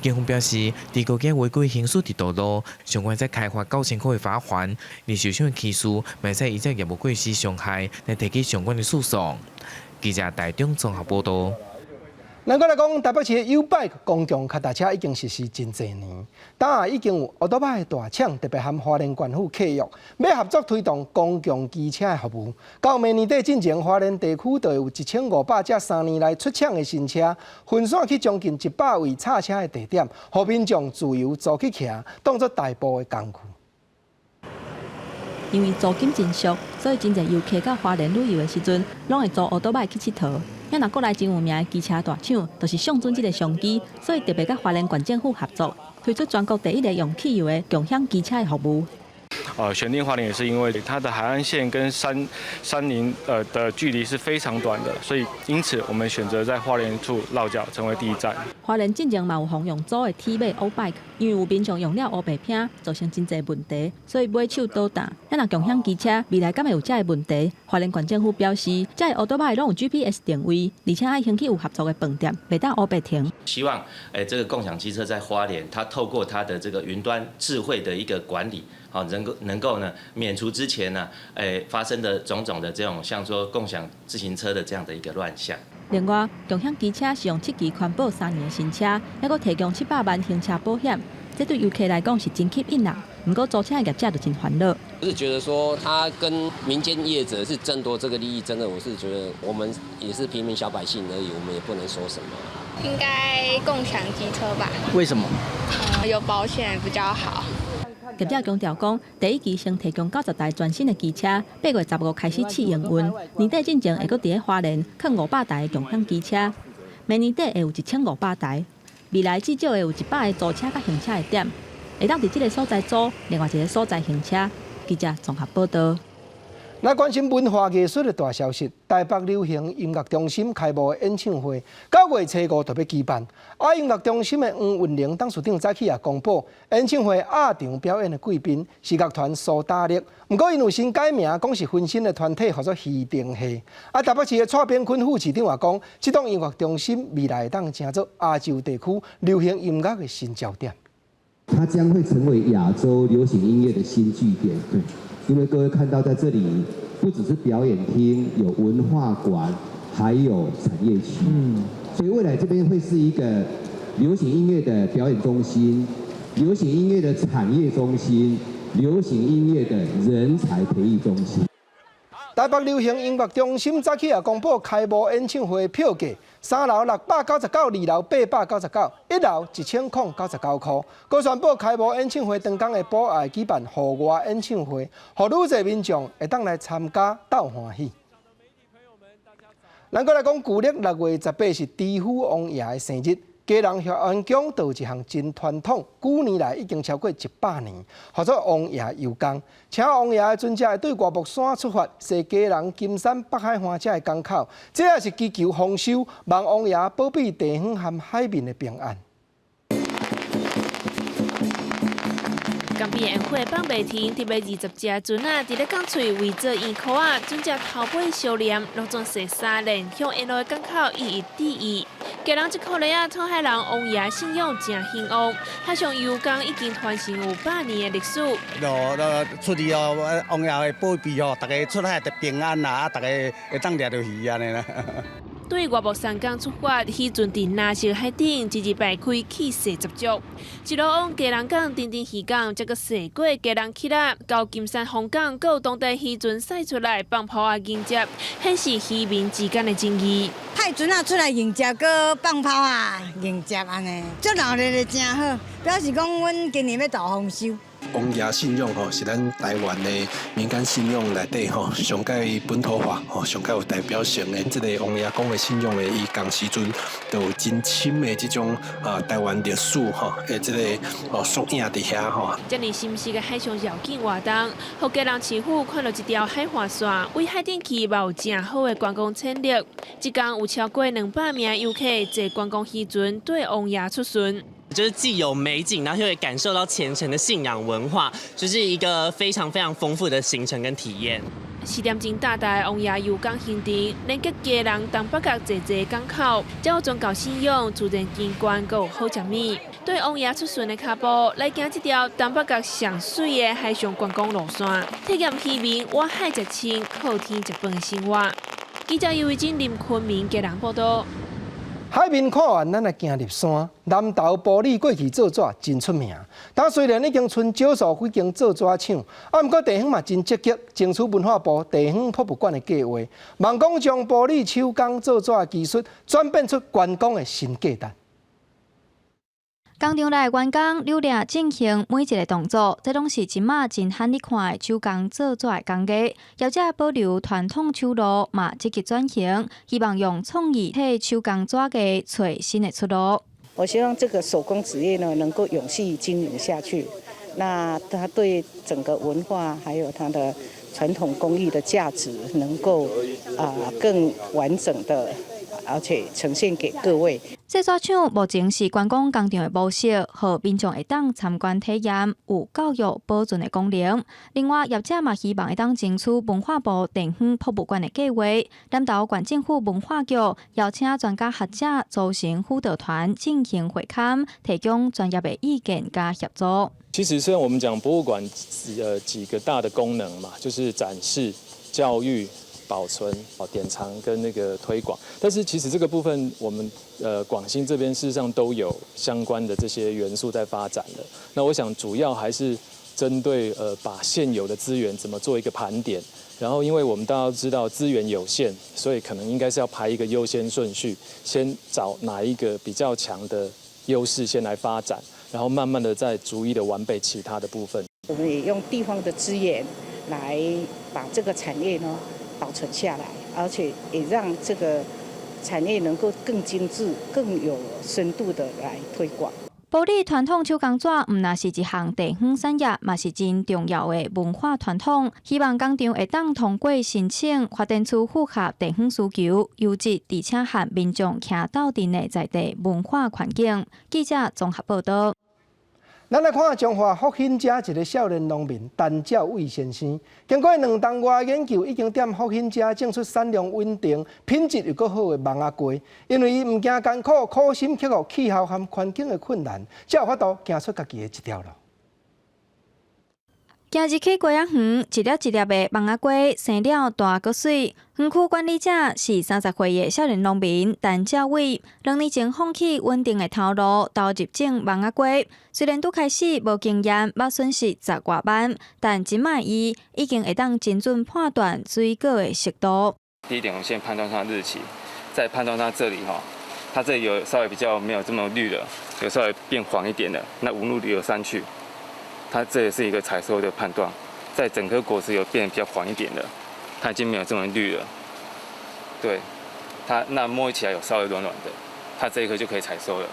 警方表示，伫高架违规行驶伫道路，相关再开罚9000块的罚款，而受伤的骑士未使以这业务过失伤害来提起相关的诉讼。记者台中综合报道。咱过来讲，台北市的 U-Bike 公共脚踏车已经实施真侪年，当下已经有奥多巴的大厂特别和花莲县府契约，要合作推动公共机车的服务。到明年底进前，花莲地区就有1500只3年来出厂的新车，分散去将近100位拆车的地点，让民众自由租去骑，当作代步的工具。因为租金真俗，所以真侪游客到花莲旅游的时阵，拢会租奥多巴去佚佗。也若国内真有名的机车大厂，就是上准这个相机，所以特别甲花莲县政府合作，推出全国第一个用汽油的共享机车的服务。选定花莲也是因为它的海岸线跟山林的距离是非常短的，所以因此我们选择在花莲处落脚成为第一站。花莲进前嘛有红用租的 T 尾 O-Bike， 因为有民众用了乌白片，造成真侪问题，所以买手倒打。咱若共享机车未来敢会有这个问题？花莲县政府表示，这个奥多巴拢有 GPS 定位，而且爱兴起有合作的饭店，袂当乌白停。希望这个共享机车在花莲，它透过它的这个云端智慧的一个管理。能够呢免除之前呢，发生的种种的这种像说共享自行车的这样的一个乱象。另外，共享机车是用7期宽保3年的新车，还佫提供700万行车保险，这对游客来讲是真吸引人。不过租车的业者就真烦恼。我是觉得说，他跟民间业者是争夺这个利益，真的我是觉得我们也是平民小百姓而已，我们也不能说什么。应该共享机车吧？为什么？有保险比较好。业者强调讲，第一期先提供90台全新的机车，8月15开始试营运，年底进前会佫伫咧花莲放500台的共享机车，明年底会有1500台，未来至少会有100个租车甲行车的点，会当伫这个所在租，另外一个所在行车。记者综合报道。来关心文化艺术的大消息，台北流行音乐中心开幕的演唱会，9月初5就要举办。音乐中心的黄韵玲董事长早起也公布，演唱会压场表演的贵宾是乐团苏打绿。不过因有新改名，讲是分新的团体，叫做虚定系。台北市的蔡炳坤副市长也讲，这栋音乐中心未来当成做亚洲地区流行音乐的新焦点。它将会成为亚洲流行音乐的新据点。对。因为各位看到，在这里不只是表演厅，有文化馆，还有产业区。所以未来这边会是一个流行音乐的表演中心、流行音乐的产业中心、流行音乐的人才培育中心。台北流行音乐中心早起也公布开幕演唱会票价，3楼699，2楼899，1楼1099块。佮宣布开幕演唱会当天的补爱举办户外演唱会，让愈侪民众会当来参加斗欢喜。咱过来讲，旧历6月18是知府王爷的生日。嘉南血安宫就有一项真传统，久年来已经超过100年，叫做王爷游江。请王爷的尊者会对外木山出发，踅嘉南、金山、北海岸这个港口，这也是祈求丰收，望王爷保庇地方和海面的平安。江边宴会放白天，特别20只船仔伫咧港喙围做圆箍仔，船只头尾相连，落转踅3轮，向沿路的港口一一致意。嘉南这口里啊，通海人王爷信仰真兴旺，海上游江已经传承有100年的历史。出去哦，王爷会保庇哦，大家出海得平安啦，大家会当掠到鱼安尼啦。对外木山港出发，渔船伫南石海顶一日排开，气势十足。一路往嘉南港、丁丁渔港，再个驶过嘉南溪啦，到金山风港，各有当地渔船驶出来放炮啊迎接，显示渔民之间的情谊。派船啊出来迎接，搁放炮啊迎接安尼，足闹热的真好，表示讲阮今年要大丰收。王爷信仰吼是咱台湾的民间信仰内底吼上介本土化吼上介有代表性的。这个王爷讲的信仰的，伊同时阵就有真深的这种台湾历史吼的这个缩影伫遐吼。这里新式的海上绕境活动，互嘉南市府看到一条海岸线，为海顶区嘛有真好的观光潜力。一天有超过200名游客坐观光渔船对王爷出巡。就是既有美景，然后又会感受到虔诚的信仰文化，就是一个非常非常丰富的行程跟体验。4点钟大台王爷油港行程，连接家人东北角济港口，才有宗教信仰、自然景观，佮有好食物。对王爷出巡的脚步，来行这条东北角上水的海上观光路线，体验渔民wat海食青、靠天食饭的生活。记者尤伟珍、林坤明家人报道。海面看完，咱来行入山。南投埔里过去做纸真出名，但虽然已经剩少数几间做纸厂，不过地方嘛真积极，争取文化部地方博物馆的计划，望讲将埔里手工做纸的技术转变出观光的新价值。工厂内员工流利进行每一个动作，这拢是今仔真罕你看的手工做纸的工艺。业者保留传统手路，嘛积极转型，希望用创意替手工纸艺找新的出路。我希望这个手工职业呢能够永续经营下去，那它对整个文化还有它的传统工艺的价值能够更完整的。而且呈现给各位。制纸厂目前是观光工厂的模式，和民众会当参观体验，有教育保存的功能。另外，业者嘛希望会当争取文化部地方博物馆的计划。南投县政府文化局邀请专家学者组成辅导团进行会勘，提供专业的意见加协助。其实虽然我们讲博物馆几个大的功能嘛，就是展示、教育。保存、典藏跟那个推广，但是其实这个部分我们广兴这边事实上都有相关的这些元素在发展的。那我想主要还是针对把现有的资源怎么做一个盘点，然后因为我们大家都知道资源有限，所以可能应该是要排一个优先顺序，先找哪一个比较强的优势先来发展，然后慢慢的再逐一的完备其他的部分。我们也用地方的资源来把这个产业呢。保存下来，而且也让这个产业能够更精致、更有深度的来推广。埔里传统手工纸唔那是一项地方产业，嘛是真重要的文化传统。希望工厂会当通过申请，发展出符合地方需求、优质而且和民众徛斗阵的在地文化环境。记者综合报道。咱来看中华福兴街一个少年农民陈兆伟先生，经过2冬外研究，已经踮福兴街种出产量稳定、品质又搁好的芒仔瓜。因为伊唔惊艰苦，苦心克服气候和环境的困难，才有法度行出家己的一条路。今日去瓜仔园，一粒一粒的芒仔瓜生了大个水。园区管理者是30岁的少年农民陈兆伟，2年前放弃稳定的头路，投入种芒仔瓜。虽然拄开始无经验，捌损失10多万，但即卖伊已经会当精准判断水果的熟度。第一点，我们先判断它的日期，再判断它这里它这里有稍微比较没有这么绿了，有稍微变黄一点的，那无路有删去。它这也是一个采收的判断，在整颗果实有变比较黄一点的，它已经没有这么绿了。对，它那摸起来有稍微软软的，它这一颗就可以采收了。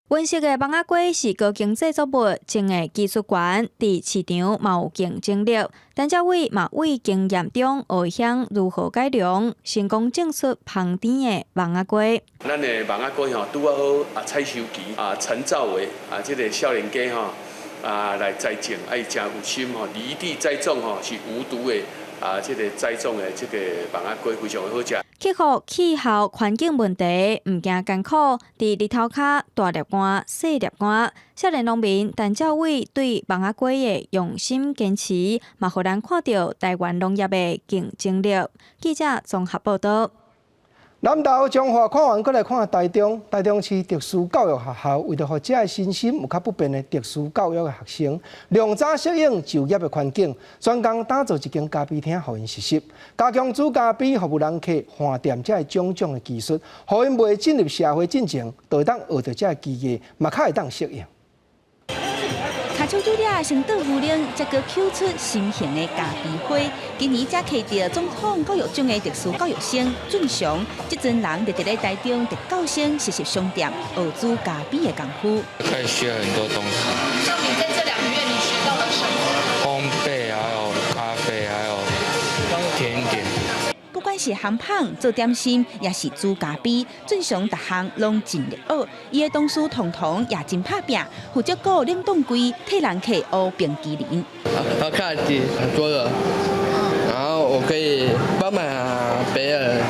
温室的芒仔瓜是高经济作物，种的技术高，伫市场嘛有竞争力。陈兆伟嘛为经验中学晓如何改良，成功种出香甜的芒仔瓜。咱的芒仔瓜拄啊好采收期陈兆伟这个少年家来栽种，伊真有心离地栽种是无毒的这个栽种的这个芒仔瓜非常好食。克服气候环境问题，唔惊艰苦，伫日头下大粒瓜、细粒瓜。少年农民陈兆伟对芒仔瓜的用心坚持，嘛互咱看到台湾农业的竞争力。记者综合报道。南投彰化看完，过来看台中市特殊教育学校，为着让这身心有较不便的特殊教育的学生，量早适应就业的环境，专工打造一间咖啡厅，互因实习，加强煮咖啡服务人客饭店这种种的技术，互因未进入社会进程，就会当学到这技艺，嘛较会当适应。卡手酒店先倒夫人，才阁抽出新型的咖啡花。今年才摕到总统教育奖的特殊教育生俊雄，这阵人就伫咧台中特教生实习商店学煮咖啡的功夫。可以学很多东西。像你在这2个月，你学到了什么？烘焙，还有咖啡，还有甜点。不管是烘焙、做点心，也是煮咖啡，俊雄逐项拢尽力学。伊的同事彤彤也真拍拼，负责顾冷冻柜，替人客学冰淇淋。他看很多的，然后我可以妈妈贝尔。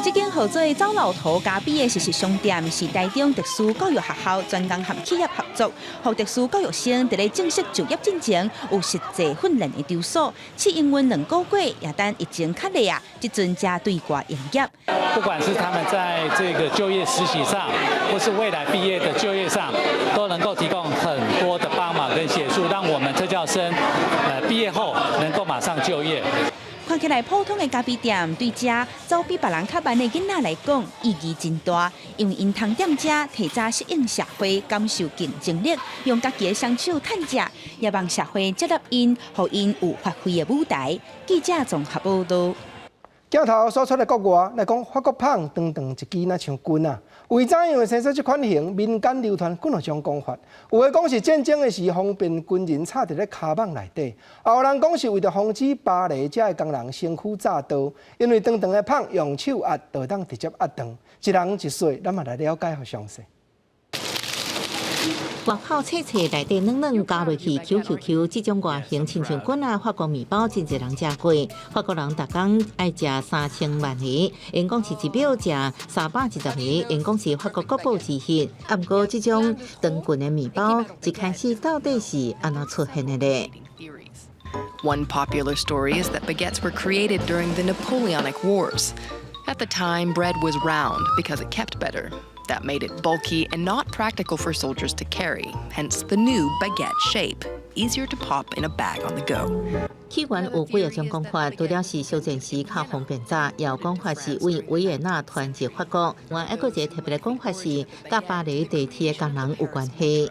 这间号做走老头咖啡的实习商店，是台中特殊教育学校专工和企业合作，让特殊教育生在咧正式就业进前有实际训练的场所。试营运2个月，也等疫情较厉啊，即阵才对外营业。不管是他们在这个就业实习上，或是未来毕业的就业上，都能够提供很多的帮忙跟协助，让我们特教生毕业后能够马上就业。看起来普通的咖啡店，对这走比别人较慢的囡仔来讲，意义真大，因为因通踮这提早适应社会，感受竞争力，用家己的双手趁食，也望社会接纳因，让因有发挥的舞台。记者综合报道。镜头所出的国外来讲，法国胖长长一支那像棍啊，为怎样会生出这款型？民间流传几种讲法，有的讲是战争的时方便军人插伫咧卡网内底，也有人讲是为着防止巴黎遮的工人身躯炸刀，因为长长的棒用手压就当直接压断。一人一岁，咱嘛来了解详细。外口脆脆，内底软软，加落去 QQQ， 这种外形亲像滚啊！法国面包真侪人食过，法国人逐工爱食3000万个，因讲是一秒食310个，因讲是法国国宝之一。啊，不过这种长棍的面包一开始到底是安怎出现的呢？One popular story is that baguettes were created during the Napoleonic Wars. At the time, bread was round because it kept better. That made it bulky and not practical for soldiers to carry, hence the new baguette shape, easier to pop in a bag on the go. 起源有几种讲法，除了是小战时较方便炸，也有讲法是为维也纳团结法国。另外一个特别的讲法是，甲巴黎地铁的工人有关系。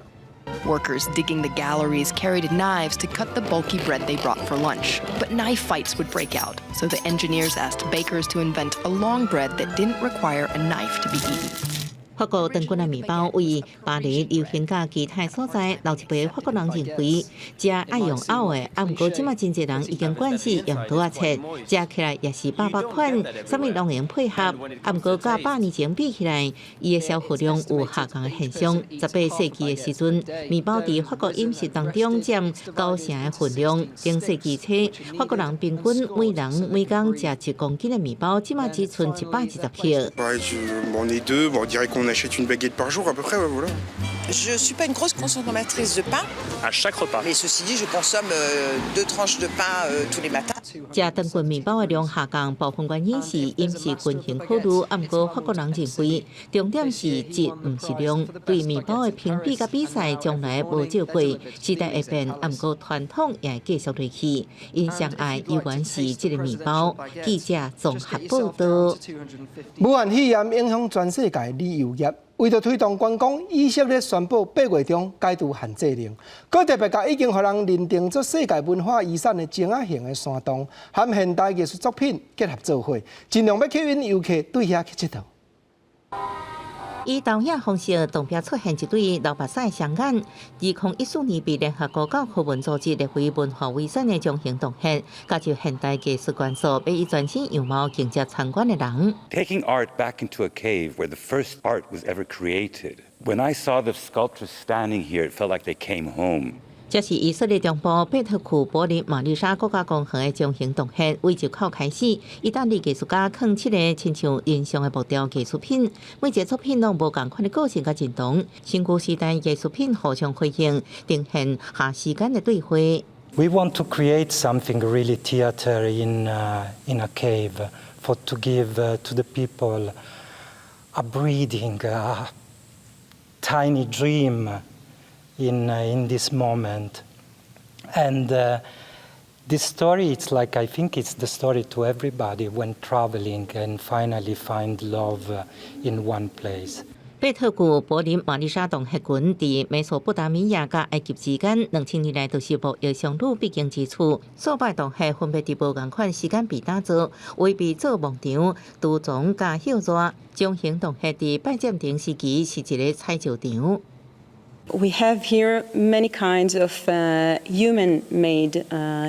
Workers digging the galleries carried knives to cut the bulky bread they brought for lunch. But knife fights would break out, so the engineers asked bakers to invent a long bread that didn't require a knife to be eaten. 法国长棍的面包为巴黎流行甲其他所在，老一辈法国人认为，食爱用拗的，啊，不过即马真侪人已经惯习用刀啊切，食起来也是百款，啥物拢能配合。啊，不过甲100年前比起来，伊的消耗量有下降的现象。18世纪的时阵，面包伫法国饮食当中占9%的分量。中世纪初，法国人平均每人每工食1公斤的面包，即马只剩120克。On achète une baguette par jour à peu près, voilà. Je ne suis pas une grosse consommatrice de pain. À chaque repas. Mais ceci dit, je consomme 2 tranches de pain tous les matins. 食长棍面包的量下降，部分原因是饮食均衡考虑。啊，不过法国人认为，重点是质，唔是量。对面包的评比甲比赛从来无少过，时代会变，啊，不过传统也会继续落去。因上爱依然是这个面包。记者综合报道。武汉肺炎影响全世界旅游业，为着推动观光，以色列宣布8月中解除限制令。佮特别甲已经互人认定做世界文化遗产的精雅型的山洞，和现代艺术作品结合做伙，尽量要吸引游客对遐去佚佗。以导演方式同标出现一对老白晒双眼。2014年被联合国教科文组织列为文化遗产的中型洞穴，加入现代艺术元素，俾伊全身样貌竞接参观的人。Taking art back into a cave where the first art was ever created. When I saw the sculptures standing here, it felt like they came home. 这是以色列中部贝特库柏林玛丽莎国家公园的中型洞穴，为入口开始，意大利艺术家放7个亲像人像的木雕艺术品，每一个作品拢无同款的个性甲阵容，新旧时代艺术品互相辉映，呈现下时间的对话。We want to create something really theater in a cave, to give to the people a breathing, a tiny dream. In this moment, and this story, it's like I think it's the story to everybody when traveling and finally find love in one place. 贝特古柏林玛丽莎洞穴群伫美索不达米亚甲埃及之间，2000年来都是无业上路必经之处。数百洞穴分别伫无同款时间被打造，围被做梦场、杜总甲秀热。中型洞穴伫拜占庭时期是一个采石场。We have here many kinds of human-made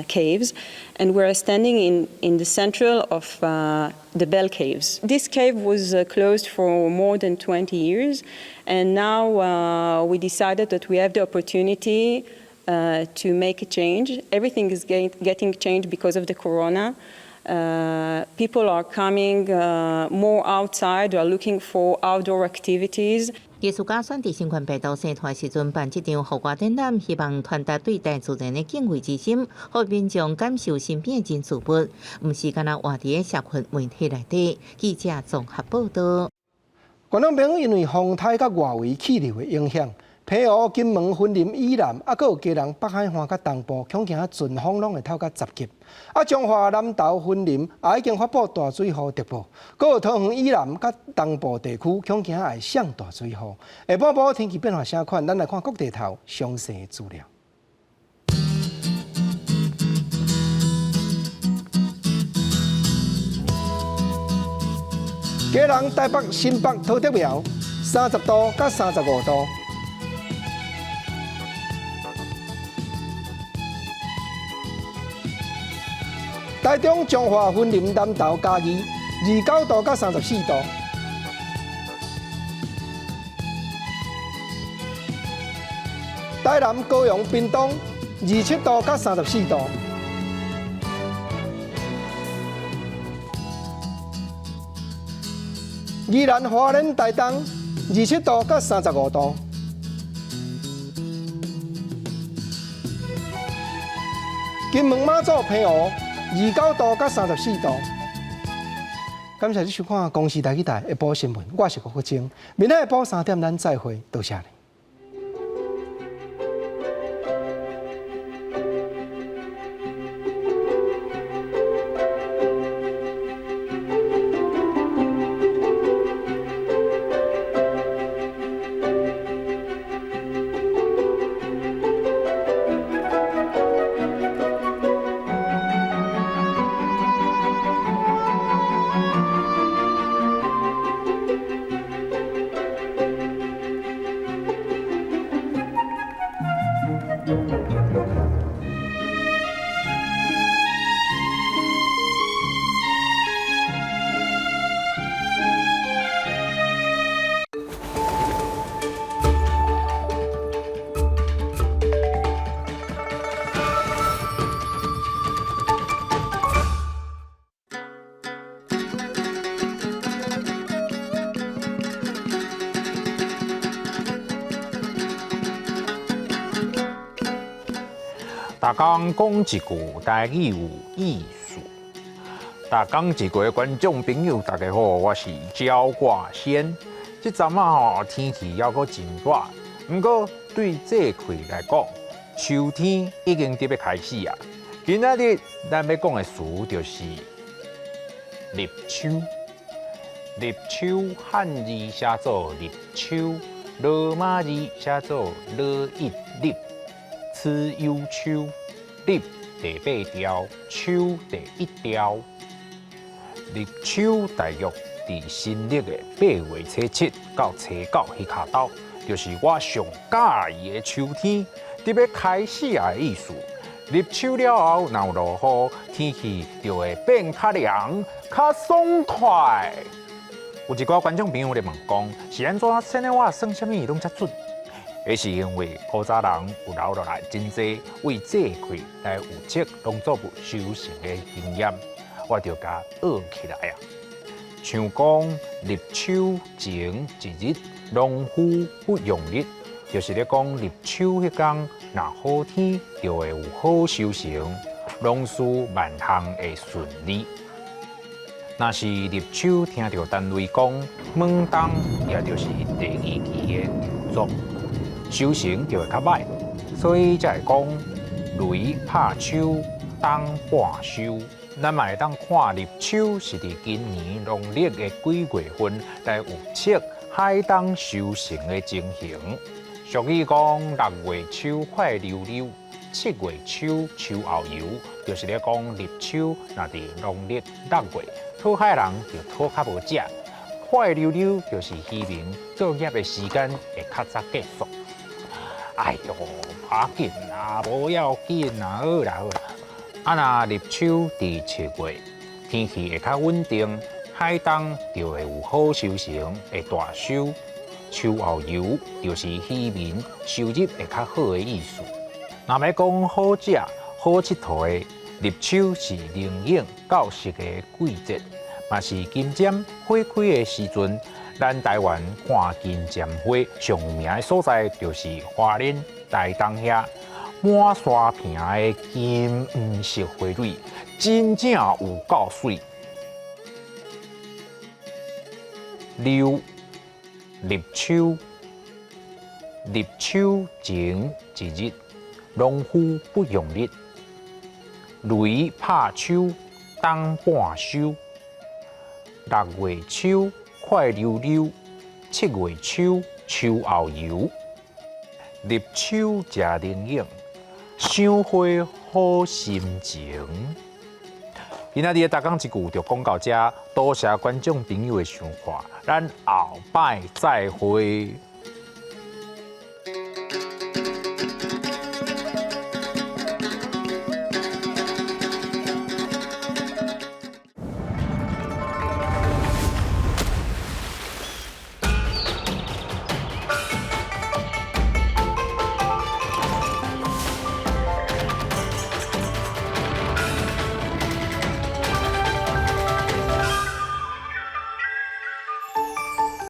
caves, and we're standing in the center of the Bell Caves. This cave was closed for more than 20 years, and now we decided that we have the opportunity to make a change. Everything is getting changed because of the corona. People are coming more outside, are looking for outdoor activities. 艺术家选伫新冠病毒生团时阵办这场户外展览，希望传达对大自然的敬畏之心，互民众感受身边的真事物，毋是干那活伫个社群媒体内底。记者综合报道。观众朋友因为风台甲外围气流的影响，澎湖、金门、云林以南，还佫有基隆、北海岸甲东部，恐惊阵风拢会透到10级。中华南投、云林也已经发布大水雨特报，佫有桃园以南甲东部地区，恐惊会上大水雨。下半部天气变化啥款？咱来看各地头详细资料。基隆、台北、新北、桃竹苗30度到35度。台中、彰化、云林、南投、嘉义29度到34度。台南、高雄、屏东27度到34度。宜兰花莲台东27度到35度，金门马祖澎湖29度到34度。感谢你收看《公视台语台》下晡新闻，我是郭国清，明仔下晡3点咱再会，多谢你。大家讲一句台语有意思。大家一句的观众朋友，大家好，我是焦挂先。这阵天气还阁真热，不过对这块来讲，秋天已经伫要开始啊。今仔日咱要讲的词就是立秋。立秋汉字写作立秋，罗马字写作罗一立。此忧秋，立第8条，秋第1条。立秋大约伫新历的8月初7到初9迄卡斗，就是我上介意的秋天，伫要开始的意思。立秋了后，若有落雨，天气就会变较凉、较爽快。有一个观众朋友咧问讲，是安怎生的我算什么拢遮准？那是因为古早人有留落来真济为这块来有迹农作物收成的经验，我就甲学起来啊。像讲立秋前一日，农夫不用力，就是咧讲立秋迄天，若好天就会有好收成，农事万项会顺利。若是立秋听到单位讲猛冬，也就是第2期的稻作。收成就会较歹，所以才会讲雷拍秋，冬半收。咱嘛会当看立秋是伫今年农历的几月份来预测海冬收成的情形。俗语讲6月秋快溜溜，7月秋秋后游，就是咧讲立秋若伫农历6月，讨海人就讨较无食，快溜溜就是希望作业的时间会较早结束。哎呦，怕紧啊，无要紧啊，好啦好啦。若立秋伫7月，天气会较稳定，海冬就会有好收成，会大收。秋后游就是希望收入会较好的意思。若要讲好食、好佚佗的，入秋是灵应到适的季节，嘛是金针花开的时阵。咱台湾看金针花上有名的所在，就是花莲台东遐满山坪的金黄色花蕊，真正有够水。入秋前一日，农夫不用力，雷拍秋，冬半收。6月秋，快溜溜；7月秋，秋后游。入秋食灵应，赏花好心情。今仔日的大讲一句就讲到这，多谢观众朋友的收看，咱后摆再会。